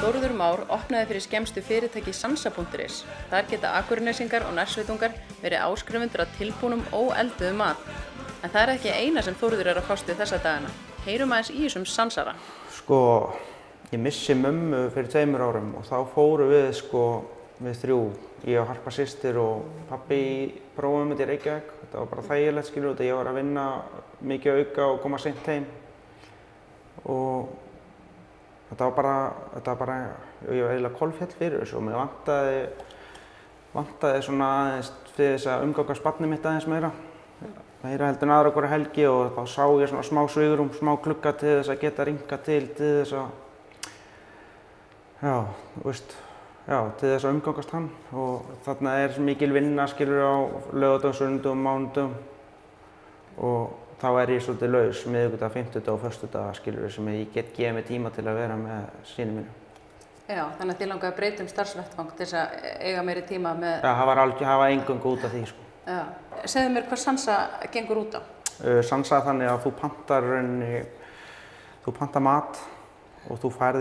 Þórður Már opnaði fyrir skemmstu fyrirtæki Sansa.is. Þar geta Akurnesingar og nærsveitungar verið áskrifundur að tilbúnum óelduðum mat. En það ekki eina sem Þórður að fást við þessa dagana. Heyrum aðeins í þessum Sansara. Ég missi mömmu fyrir 2 árum og þá fórum við við 3. Ég og Harpa systir og pabbi prófum þetta í Reykjavík. Þetta var bara þægilegt, skilur, ég var að vinna mikið auka og koma seint heim. Og þetta var bara, ég var eiginlega kolféll fyrir þessu og mér vantaði svona aðeins fyrir þess að umgangast barnið mitt aðeins meira heldur en aðra hverja helgi og þá sá ég svona smá svigrúm, smá glugga til þess að geta ringað til þess að, til þess að umgangast hann og þarna mikil vinna, skilur, á laugardögum, sunnudögum, mánudögum og þá ég svolítið laus miðvikudag, fimmtudag og föstudag, skilur, sem ég get gefið mér tíma til að vera með syni mínu. Já, þannig að þið langaði að breyta starfsvettvang til þess að eiga meiri tíma með... Já, það var eingöngu út af því, Já. Segðu mér hvað Sansa gengur út á? Sansa þannig að þú pantar mat og þú færð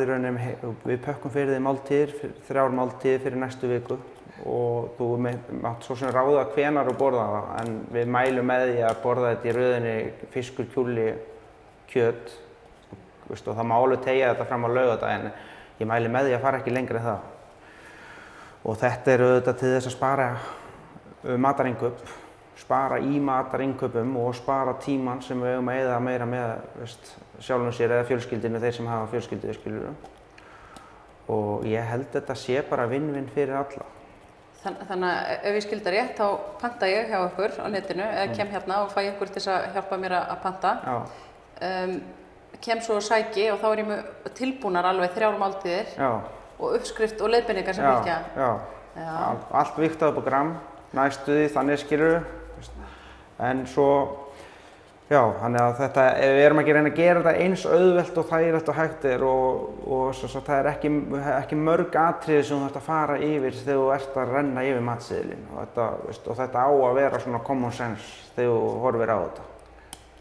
við pökkum fyrir þig máltíðir, 3 máltíðir fyrir næstu viku og þú mátt svo sem ráða hvenær þú borða það, en við mælum með því að borða þetta í röðinni fiskur, kjúli, kjöt og það má alveg teygja þetta fram á laugardag en ég mæli með því að fara ekki lengra en það. Og þetta auðvitað til þess að spara matarinnkaup, spara í matarinnkaup og spara tímann sem við eigum að eyða meira með sjálfum sér eða fjölskyldinu, þeir sem hafa fjölskyldu, skilur. Og ég held þetta sé bara vinn-vinn fyrir alla. Þannig að ef ég skildi rétt, þá panta ég hjá ykkur á netinu, eða kem hérna og fæ ykkur til að hjálpa mér að panta. Kem svo og sæki og þá ég með tilbúnar alveg 3 máltíðir og uppskrift og leiðbeiningar sem fylgja. Já. Allt vigtað upp á gramm, næstu því, þannig skilur en svo, þannig að við erum ekki að reyna að gera þetta eins auðvelt og þægilegt og hægt og það ekki mörg atriði sem þú þarft að fara yfir þegar þú ert að renna yfir matseðilinn og þetta á að vera svona common sense þegar þú horfir á þetta.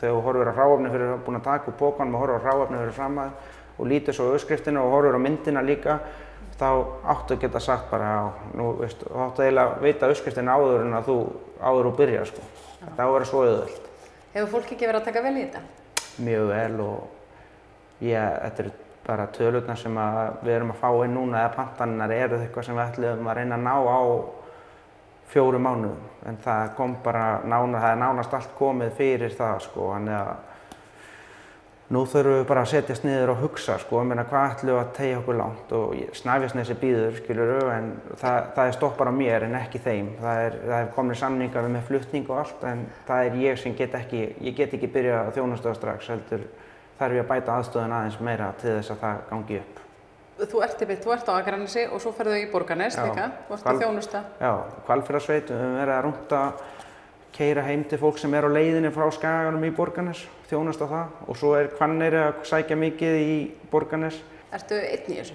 Þegar þú horfir á hráefni fyrir búin að taka úr pokanum og horfir á hráefni fyrir fram að og lítur svo á uppskriftina og horfir á myndina líka, þá áttu að geta sagt bara þú áttu eiginlega að veita uppskriftina áður en áður þú byrjar, Þetta á að vera svo auðvelt. Hefur fólk ekki verið að taka vel í þetta? Mjög vel og þetta bara tölurnar sem við erum að fá inn núna eða pantanirnar eitthvað sem við ætlum að reyna að ná á 4 mánuðum. En það kom bara það nánast allt komið fyrir það, Þannig að nú þurfum við bara að setjast niður og hugsa, hvað ætlum við að teygja okkur langt og Snæfellsnesi býður, skilurðu, en það stoppar á mér en ekki þeim. Það komnir samningar með flutning og allt, en það ég sem get ekki byrjað að þjónusta strax, heldur þarf ég að bæta aðstöðuna aðeins meira til þess að það gangi upp. Þú ert á Akranesi og svo ferðu í Borgarnes líka, þú ert að þjónusta. Já, Hvalfjarðarsveit, við höfum verið að rúnta keyra heim til fólk sem á leiðinni frá Skaganum í Borgarnes, þjónusta það og svo Hvanneyri að sækja mikið í Borgarnes. Ertu einn í þessu?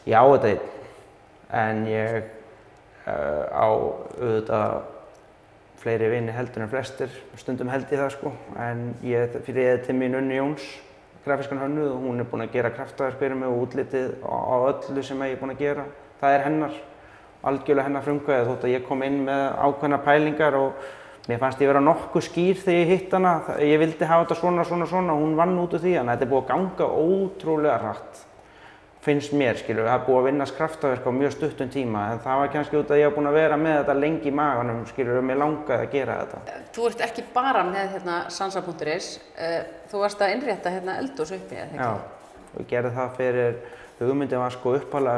Já, þetta einn, en ég á auðvitað fleiri vini heldur en flestir, stundum held ég það, en ég fyrir til mín Unni Jóns, grafískan hönnuð og hún búin að gera kraftaverk fyrir mig og útlitið á öllu sem ég búin að gera. Það hennar. Algjörlega hennar frumkvæði þótt að ég kom inn með ákveðna pælingar og mér fannst ég vera nokkuð skýr þegar ég hitt hana. Ég vildi hafa þetta svona og hún vann út úr því, þannig að þetta búið að ganga ótrúlega hratt. Finnst mér, skilur, það búið að vinnast kraftaverk á mjög stuttum tíma, en það var kannski út að ég var búin að vera með þetta lengi í maganum, skilur, og mér langaði að gera þetta. Þú ert ekki bara með Sansa.is, þú varst að innrétta eldhús uppi, eða ekki? Já, og ég gerði það fyrir, hugmyndin var upphaflega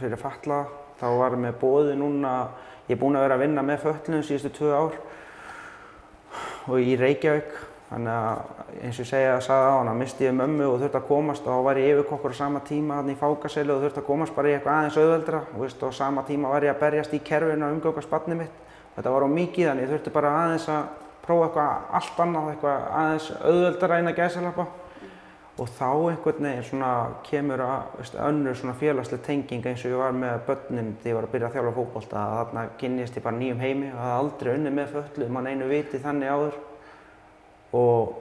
fyrir fatlaða. Þá var með boði núna, ég búinn að vera að vinna með fötluðum síðustu 2 ár og í Reykjavík. Þannig að eins og ég sagði á hana, misti ég mömmu og þurfti að komast og þá var ég yfirkokkur á sama tíma þarna í Fákaseli og þurfti að komast bara í eitthvað aðeins auðveldra og á sama tíma var ég að berjast í kerfinu að umgangast barnið mitt. Þetta var mikið, þannig ég þurfti bara aðeins að prófa eitthvað allt annað, eitthvað aðeins auðveldara innan gæsalappa. Og þá einhvern veginn kemur önnur félagsleg tenging eins og ég var með börnin þegar ég var að byrja að þjálfa fótbolta. Þarna kynnist ég bara nýjum heimi og hafði aldrei unnið með fötluðum einu viti þannig áður. Og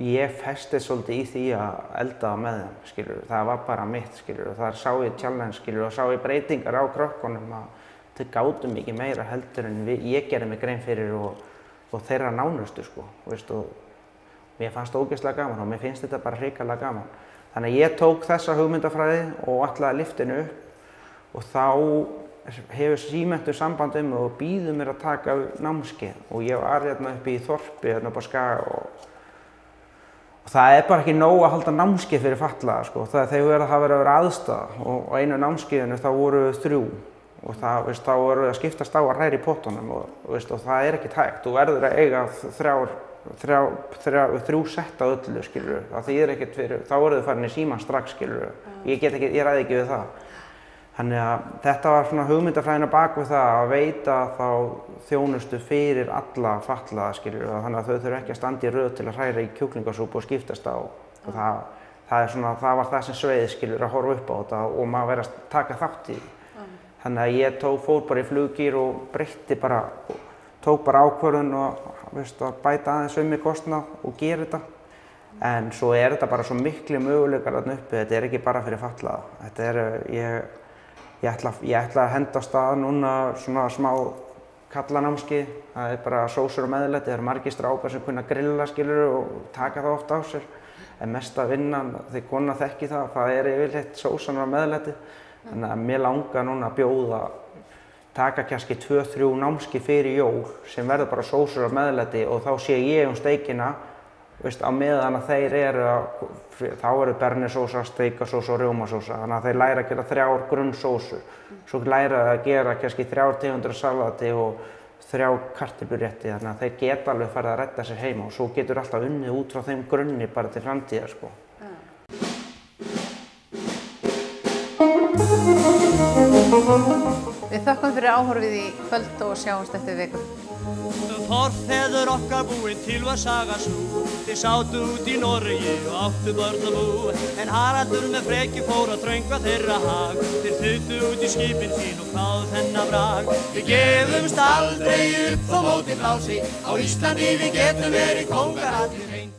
ég festist svolítið í því að elda með þeim, skilur. Það var bara mitt, skilur, og þar sá ég challenge, skilur, og sá ég breytingar á krökkunum að þau gátu mikið meira heldur en ég gerði mig grein fyrir og þeirra nánustu, sko, veist, og mér fannst það ógeðslega gaman og mér finnst þetta bara hrikalega gaman. Þannig að ég tók þessa hugmyndafræði og ætlaði að lyfta henni upp og þá hefur Símenntun samband mig og býður mér að taka námskeið og ég var hérna uppi í þorpi hérna upp á Skaga og það bara ekki nóg að halda námskeið fyrir fatlaða, sko. Það verður að vera aðstaða og á einu námskeiðinu þá voru 3 og það, veist, þá voru að skiptast á að hræra í pottunum og það ekki hægt. Þú verður að eiga 3 sett á öllu, skilur. Það þýðir ekkert fyrir, þá voru þau farin í símann strax, skilur. Ég ræði ekki við það. Þannig að þetta var svona hugmyndafræðin á bak við það að veita þá þjónustu fyrir alla fatlaða, skilur. Þannig að þau þurfa ekki að standa í röð til að hræra í kjúklingasúpu og skiptast á. Og það var það sem sveið, skilur, að horfa upp á þetta og maður verið að taka þátt í því. Þannig að ég fór bara í fluggír og breytti bara, tók bara ákvörðun og að bæta aðeins mig kostnað og gera þetta. En svo þetta bara svo miklu möguleikar þarna uppi, þetta ekki bara fyrir fatlaða. Ég ætla að henda af stað núna svona smá kallanámskeið. Það bara sósur og meðlæti, það margir strákar sem kunna grilla, skilur, og taka það oft á sér. En mesta vinnan, þegar kona þekki það yfirleitt sósan og meðlæti. Þannig að mér langar núna að bjóða, taka kannski 2-3 námskeið fyrir jól sem verður bara sósur og meðlæti og þá sé ég steikina, veist, á meðan að þeir þá bernisósa, steikasósa og rjómasósa. Þannig að þeir læra að gera 3 grunnsósur. Svo læra að gera kannski 3 tegundir salati og 3 kartöflurétti. Þannig að þeir geta alveg farið að redda sér heima og svo getur alltaf unnið út frá þeim grunni bara til framtíðar, sko. Við þökkum fyrir áhorfið í kvöld og sjáumst eftir viku. Forfeður okkar búin til var saga sú. Þeir sátu út í Noregi og áttu börn og bú. En Haraldur með Freki fór að þröngva þeirra hag. Þeir þutu út í skipin sín og kváðu þennan brag. Við gefumst aldrei upp þó mótið blási. Á Íslandi við getum verið kóngar allir einn.